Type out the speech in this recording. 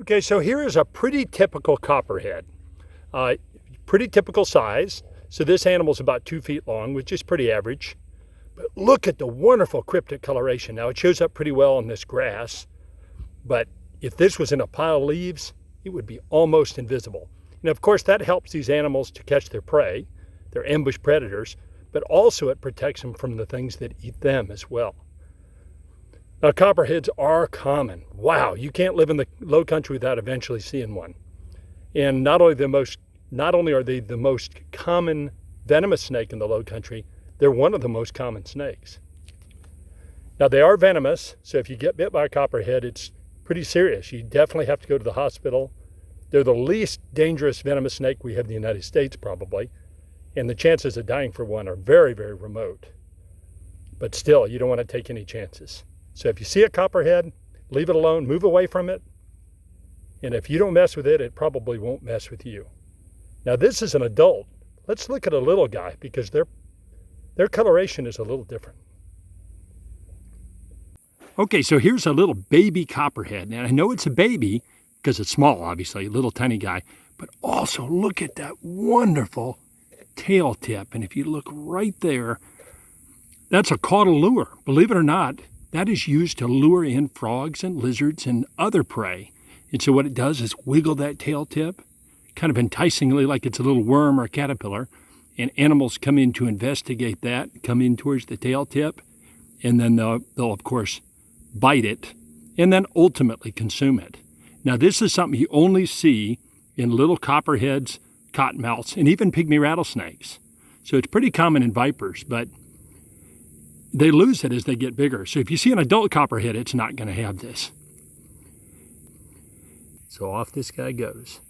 Okay, so here is a pretty typical copperhead. Pretty typical size. So this animal's about 2 feet long, which is pretty average. But look at the wonderful cryptic coloration. Now it shows up pretty well on this grass, but if this was in a pile of leaves, it would be almost invisible. And of course that helps these animals to catch their prey, their ambush predators, but also it protects them from the things that eat them as well. Now copperheads are common. Wow, you can't live in the low country without eventually seeing one. And not only are they the most common venomous snake in the low country, they're one of the most common snakes. Now they are venomous, so if you get bit by a copperhead, it's pretty serious. You definitely have to go to the hospital. They're the least dangerous venomous snake we have in the United States probably, and the chances of dying for one are very, very remote. But still, you don't want to take any chances. So if you see a copperhead, leave it alone, move away from it, and if you don't mess with it, it probably won't mess with you. Now this is an adult. Let's look at a little guy because their coloration is a little different. Okay, so here's a little baby copperhead. Now I know it's a baby because it's small, obviously, a little tiny guy, but also look at that wonderful tail tip. And if you look right there, that's a caudal lure. Believe it or not, that is used to lure in frogs and lizards and other prey. And so what it does is wiggle that tail tip, kind of enticingly like it's a little worm or a caterpillar, and animals come in to investigate that, come in towards the tail tip, and then they'll of course bite it, and then ultimately consume it. Now this is something you only see in little copperheads, cottonmouths, and even pygmy rattlesnakes. So it's pretty common in vipers, but they lose it as they get bigger. So if you see an adult copperhead, it's not going to have this. So off this guy goes.